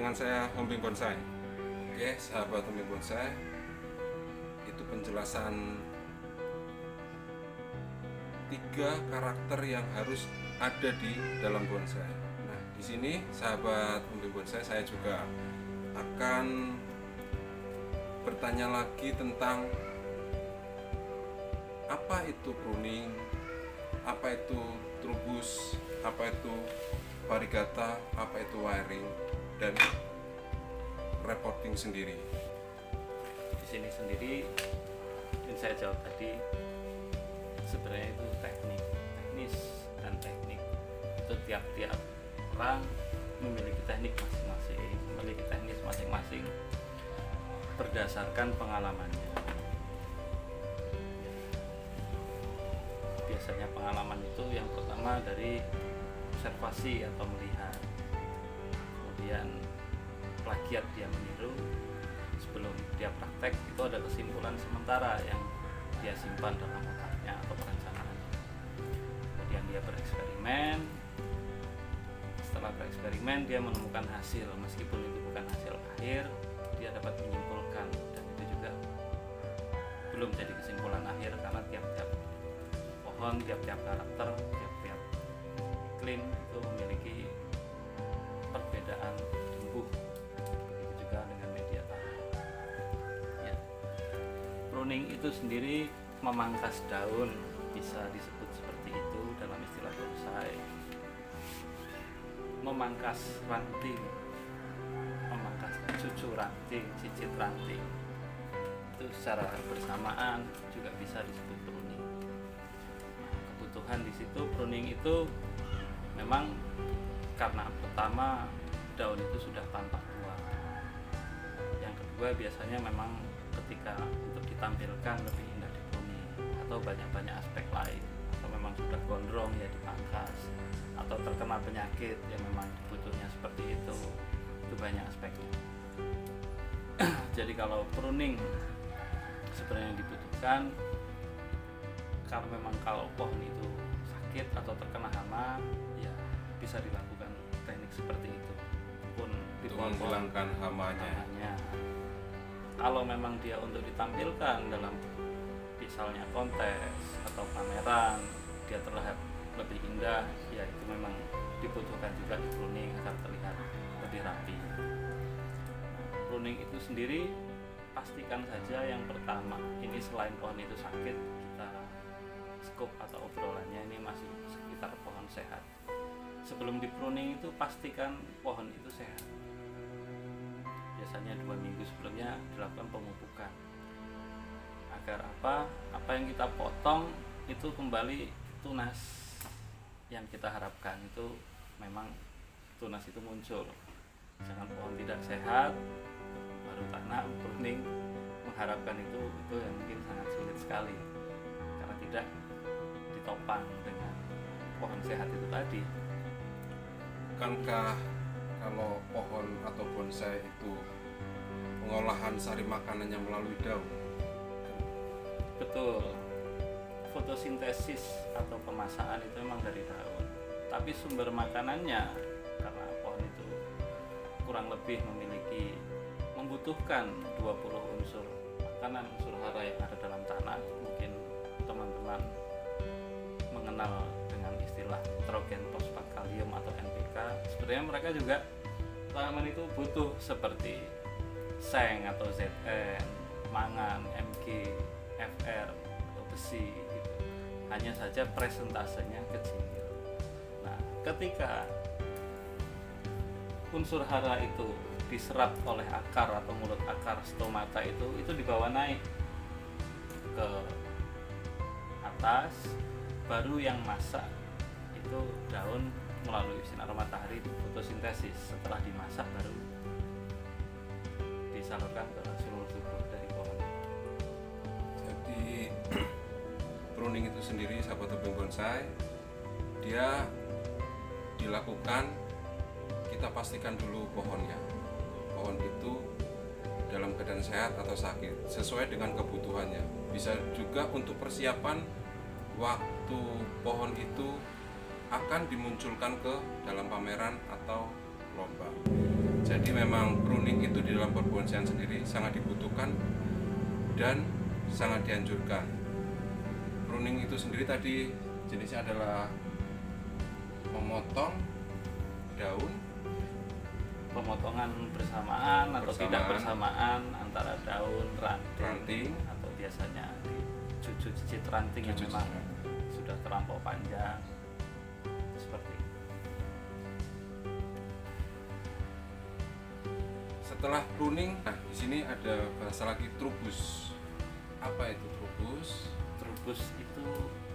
dengan saya Hombing Bonsai. Oke, sahabat Hombing Bonsai, itu penjelasan 3 karakter yang harus ada di dalam bonsai. Nah, di sini sahabat Hombing Bonsai, saya juga akan bertanya lagi tentang apa itu pruning, apa itu trubus, apa itu varigata, apa itu wiring, dan reporting sendiri. Di sini sendiri yang saya jawab tadi sebenarnya itu teknis dan teknik. Itu tiap-tiap orang memiliki teknik masing-masing, memiliki teknis masing-masing berdasarkan pengalamannya. Biasanya pengalaman itu yang pertama dari observasi atau melihat, kemudian plagiat, dia meniru, sebelum dia praktek itu ada kesimpulan sementara yang dia simpan dalam otaknya atau perencanaannya. Kemudian dia bereksperimen, setelah bereksperimen dia menemukan hasil, meskipun itu bukan hasil akhir, dia dapat menyimpulkan, dan itu juga belum jadi kesimpulan akhir karena tiap-tiap pohon, tiap-tiap karakter, tiap-tiap iklim itu memiliki perbedaan tumbuh. Begitu juga dengan media tanam. Ya. Pruning itu sendiri memangkas daun, bisa disebut seperti itu dalam istilah bonsai. Memangkas ranting, memangkas cucu ranting, cicit ranting, itu secara bersamaan juga bisa disebut pruning. Kebutuhan di situ pruning itu memang karena pertama daun itu sudah tampak tua, yang kedua biasanya memang ketika untuk ditampilkan lebih indah di pruning, atau banyak aspek lain, atau memang sudah gondrong ya dipangkas, atau terkena penyakit yang memang butuhnya seperti itu banyak aspeknya. Jadi kalau pruning sebenarnya yang dibutuhkan kalau memang kalau pohon itu sakit atau terkena hama, ya bisa dilakukan teknik seperti itu pun menghilangkan hamanya. Kalau memang dia untuk ditampilkan dalam misalnya kontes atau pameran, dia terlihat lebih indah, ya itu memang dibutuhkan juga di pruning agar terlihat lebih rapi. Pruning itu sendiri pastikan saja yang pertama, ini selain pohon itu sakit, kita scope atau obrolannya ini masih sekitar pohon sehat. Sebelum di pruning itu pastikan pohon itu sehat. Biasanya 2 minggu sebelumnya dilakukan pemupukan agar apa yang kita potong itu kembali tunas yang kita harapkan, itu memang tunas itu muncul. Jangan pohon tidak sehat baru tanam pruning mengharapkan itu yang mungkin sangat sulit sekali karena tidak ditopang dengan pohon sehat itu tadi. Bukankah kalau pohon atau bonsai itu pengolahan sari makanannya melalui daun? Betul, fotosintesis atau pemasakan itu memang dari daun, tapi sumber makanannya karena pohon itu kurang lebih membutuhkan 20 unsur makanan, unsur hara yang ada dalam tanah. Mungkin teman-teman mengenal dengan istilah nitrogen, fosfat, kalium atau NPK. Sebenarnya mereka juga tanaman itu butuh seperti seng atau Zn, mangan, Mg, Fr atau besi gitu. Hanya saja presentasenya kecil. Nah, ketika unsur hara itu diserap oleh akar atau mulut akar stomata itu dibawa naik ke atas, baru yang masak itu daun melalui sinar matahari itu fotosintesis. Setelah dimasak baru disalurkan ke seluruh tubuh dari pohon. Jadi pruning itu sendiri, sahabat Hombing Bonsai, dia dilakukan, kita pastikan dulu pohonnya, pohon itu dalam keadaan sehat atau sakit sesuai dengan kebutuhannya. Bisa juga untuk persiapan waktu pohon itu akan dimunculkan ke dalam pameran atau lomba. Jadi memang pruning itu di dalam perbonsaian sendiri sangat dibutuhkan dan sangat dianjurkan. Pruning itu sendiri tadi jenisnya adalah memotong daun, pemotongan bersamaan atau tidak bersamaan antara daun, ranting, atau biasanya cucu-cicit ranting yang memang sudah terlampau panjang seperti itu. Setelah pruning, nah di sini ada bahasa lagi trubus. Apa itu trubus? Trubus itu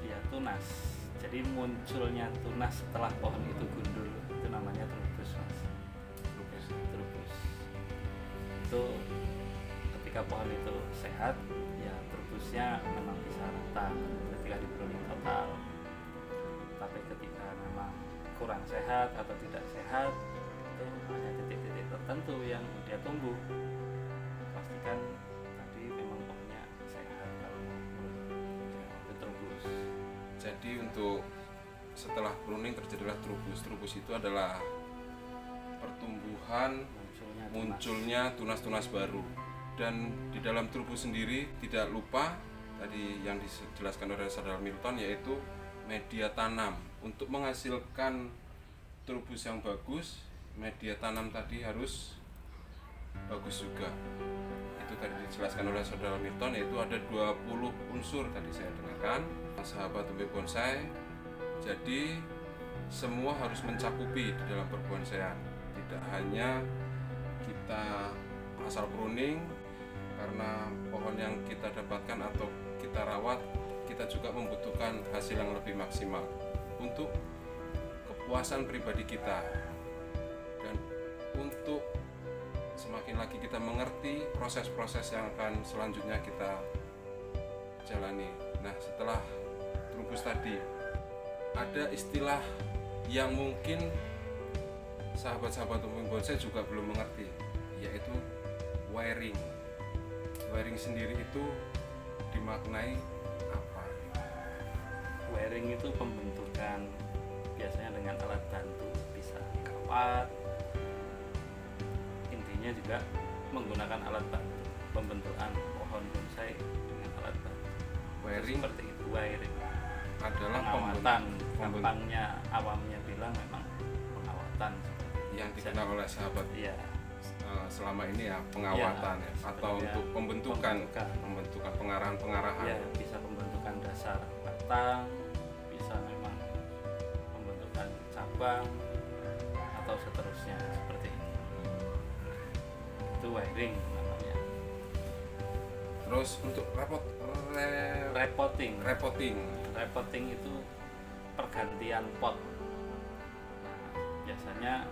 ya tunas. Jadi munculnya tunas setelah pohon itu gundul, itu namanya trubus, Mas. Trubus. Itu ketika pohon itu sehat, ya trubusnya memang bisa rata ketika di pruning total. Tapi ketika memang kurang sehat atau tidak sehat, itu hanya titik-titik tertentu yang dia tumbuh. Pastikan tadi memang pohonnya sehat kalau itu trubus. Jadi untuk setelah pruning terjadilah trubus. Trubus itu adalah pertumbuhan munculnya tunas-tunas baru. Dan di dalam trubus sendiri tidak lupa tadi yang dijelaskan oleh Saudara Milton, yaitu media tanam. Untuk menghasilkan trubus yang bagus, media tanam tadi harus bagus juga. Itu tadi dijelaskan oleh Saudara Milton, yaitu ada 20 unsur tadi saya dengarkan. Sahabat tembing bonsai, jadi semua harus mencakupi di dalam perbonsaian. Tidak hanya kita asal pruning, karena pohon yang kita dapatkan atau kita rawat, kita juga membutuhkan hasil yang lebih maksimal untuk kepuasan pribadi kita. Dan untuk semakin lagi kita mengerti proses-proses yang akan selanjutnya kita jalani. Nah, setelah trubus tadi, ada istilah yang mungkin sahabat-sahabat tembing bonsai juga belum mengerti, yaitu wiring. Wiring sendiri itu dimaknai apa? Wiring itu pembentukan biasanya dengan alat bantu, bisa kawat. Intinya juga menggunakan alat bantu, pembentukan pohon bonsai dengan alat bantu. Wiring Seperti itu, wiring adalah pengawatan. Gampangnya awamnya bilang memang pengawatan yang dikenal oleh sahabat ya selama ini ya, pengawatan ya, atau untuk pembentukan pengarahan ya, bisa pembentukan dasar batang, bisa memang pembentukan cabang atau seterusnya seperti itu wiring namanya. Terus untuk repoting itu pergantian pot. Nah, biasanya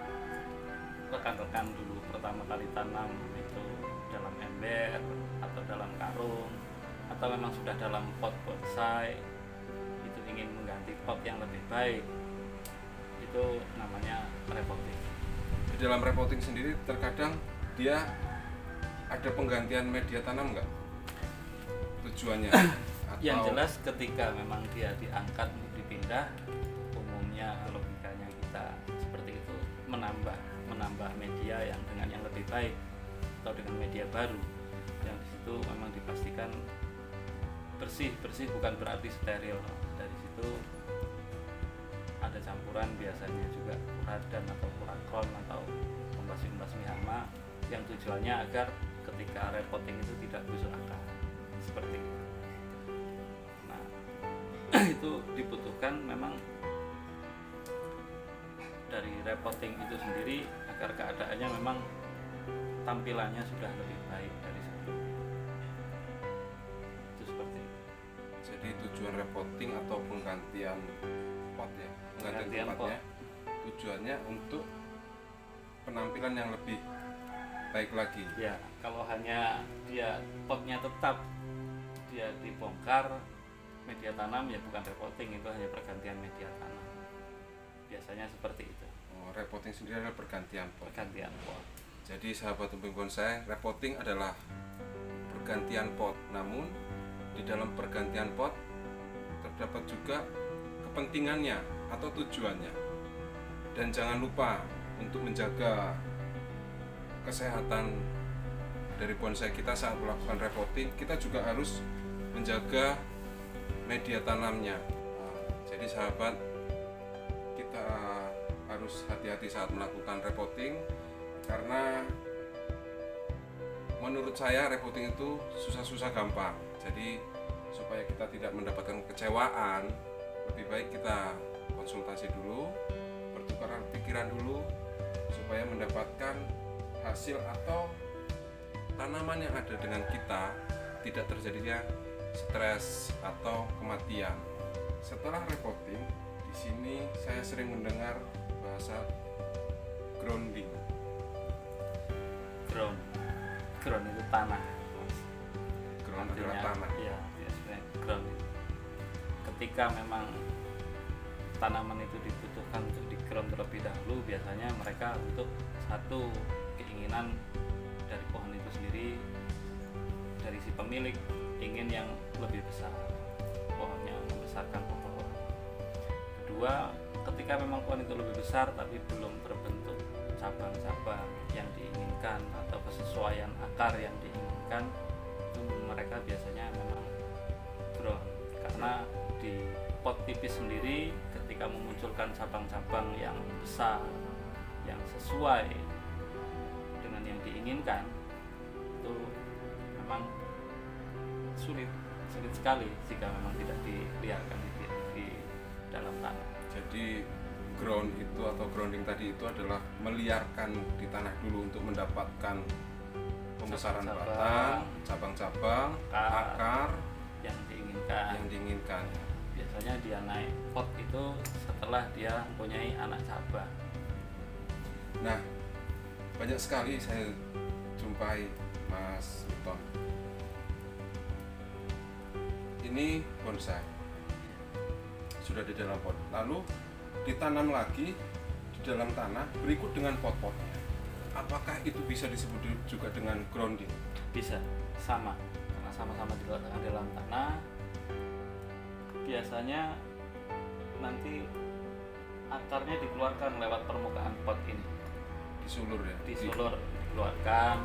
rekan-rekan dulu pertama kali tanam itu dalam ember atau dalam karung atau memang sudah dalam pot bonsai, itu ingin mengganti pot yang lebih baik, itu namanya repoting. Di dalam repoting sendiri terkadang dia ada penggantian media tanam nggak tujuannya? Yang jelas ketika memang dia diangkat untuk dipindah, umumnya logikanya kita seperti itu, menambah media yang dengan yang lebih baik atau dengan media baru yang di situ memang dipastikan bersih bukan berarti steril. Dari situ ada campuran biasanya juga uradan atau urakron atau pembasmi hama yang tujuannya agar ketika repoting itu tidak busuk akar seperti itu. Nah, itu dibutuhkan memang dari repoting itu sendiri agar keadaannya memang tampilannya sudah lebih baik dari sebelumnya. Itu seperti itu. Jadi tujuan repoting atau penggantian pot ya, penggantian tempatnya, tujuannya untuk penampilan yang lebih baik lagi. Ya, kalau hanya dia potnya tetap dia dibongkar, media tanam ya bukan repoting, itu hanya pergantian media tanam. Biasanya seperti itu. Repoting sendiri adalah pergantian pot. Jadi sahabat tembing bonsai, repoting adalah pergantian pot. Namun di dalam pergantian pot terdapat juga kepentingannya atau tujuannya. Dan jangan lupa untuk menjaga kesehatan dari bonsai kita saat melakukan repotting, kita juga harus menjaga media tanamnya. Jadi sahabat, kita harus hati-hati saat melakukan repotting, karena menurut saya repotting itu susah-susah gampang. Jadi supaya kita tidak mendapatkan kekecewaan, lebih baik kita konsultasi dulu, bertukar pikiran dulu, supaya mendapatkan hasil atau tanaman yang ada dengan kita tidak terjadinya stres atau kematian. Setelah repotting, di sini saya sering mendengar bahasa grounding. Ground itu tanah. Ground adalah tanah. Iya, biasanya ground itu. Ketika memang tanaman itu dibutuhkan untuk di ground terlebih dahulu, biasanya mereka untuk satu keinginan dari pohon itu sendiri, dari si pemilik ingin yang lebih besar, pohonnya membesarkan pohon. Kedua, ketika memang pohon itu lebih besar tapi belum terbentuk cabang-cabang yang diinginkan atau kesesuaian akar yang diinginkan, itu mereka biasanya memang ground, karena di pot tipis sendiri ketika memunculkan cabang-cabang yang besar yang sesuai dengan yang diinginkan, itu memang sulit sekali jika memang tidak diliarkan di dalam tanah. Jadi ground itu atau grounding tadi itu adalah meliarkan di tanah dulu untuk mendapatkan pembesaran batang, cabang-cabang, akar yang diinginkan. Biasanya dia naik pot itu setelah dia mempunyai anak cabang. Nah, banyak sekali saya jumpai Mas Uton. Ini bonsai sudah di dalam pot, lalu ditanam lagi di dalam tanah berikut dengan pot-potnya. Apakah itu bisa disebut juga dengan grounding? Bisa, sama, karena sama-sama diletakkan di dalam tanah. Biasanya nanti akarnya dikeluarkan lewat permukaan pot ini. Disulur ya? Dikeluarkan,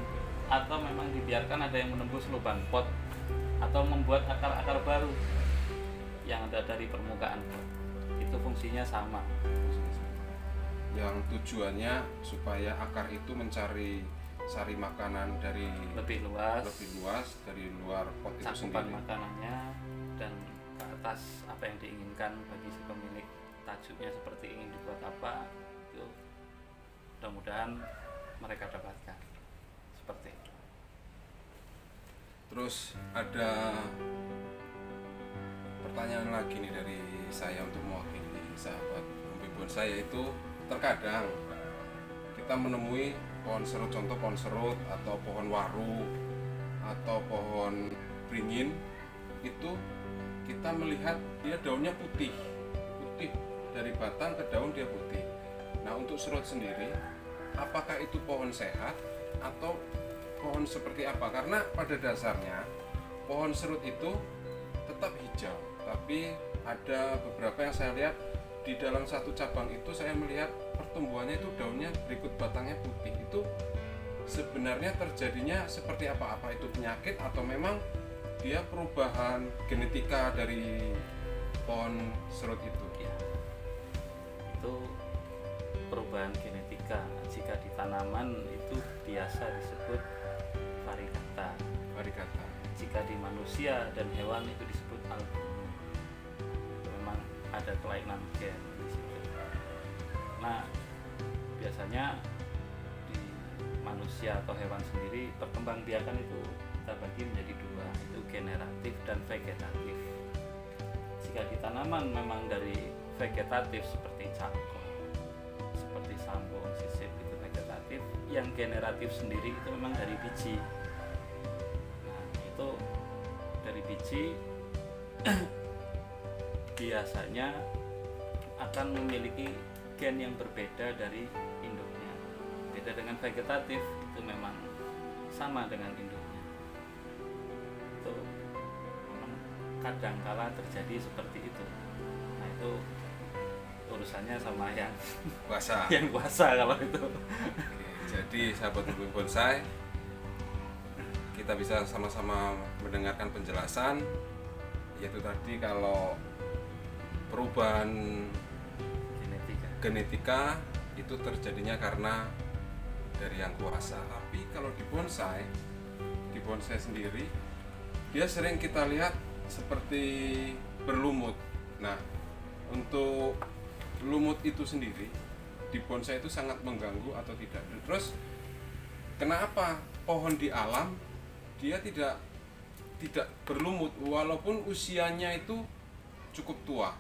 atau memang dibiarkan ada yang menembus lubang pot, atau membuat akar-akar baru yang ada dari permukaan pot. Itu fungsinya sama. Yang tujuannya supaya akar itu mencari sari makanan dari lebih luas dari luar pot itu sendiri. Makanannya dan ke atas apa yang diinginkan bagi si pemilik, tajuknya seperti ingin dibuat apa, itu mudah-mudahan mereka dapatkan seperti itu. Terus ada pertanyaan lagi nih dari saya untuk mewakili sahabat Hobi Bonsai, yaitu terkadang kita menemui pohon serut, contoh pohon serut atau pohon waru atau pohon beringin, itu kita melihat dia daunnya putih dari batang ke daun dia putih. Nah, untuk serut sendiri, apakah itu pohon sehat atau pohon seperti apa? Karena pada dasarnya pohon serut itu tetap hijau, tapi ada beberapa yang saya lihat di dalam satu cabang itu saya melihat pertumbuhannya itu daunnya berikut batangnya putih. Itu sebenarnya terjadinya seperti apa? Apa itu penyakit atau memang dia perubahan genetika dari pohon serut itu? Ya, itu perubahan genetika. Jika di tanaman itu biasa disebut varigata. Jika di manusia dan hewan itu disebut albino. Memang ada kelainan gen di situ. Nah, biasanya di manusia atau hewan sendiri perkembangbiakan itu kita bagi menjadi dua, itu generatif dan vegetatif. Jika di tanaman memang dari vegetatif seperti cangkol, seperti sambung, sisip, itu vegetatif. Yang generatif sendiri itu memang dari biji. Nah, itu dari biji biasanya akan memiliki gen yang berbeda dari induknya. Beda dengan vegetatif, itu memang sama dengan induknya. Itu memang kadangkala terjadi seperti itu. Nah, itu urusannya sama yang kuasa. Yang kuasa kalau itu. Jadi sahabat hobi bonsai, kita bisa sama-sama mendengarkan penjelasan, yaitu tadi kalau perubahan genetika itu terjadinya karena dari yang kuasa. Tapi kalau di bonsai sendiri, dia sering kita lihat seperti berlumut. Nah, untuk lumut itu sendiri di bonsai itu sangat mengganggu atau tidak. Terus kenapa pohon di alam dia tidak berlumut walaupun usianya itu cukup tua?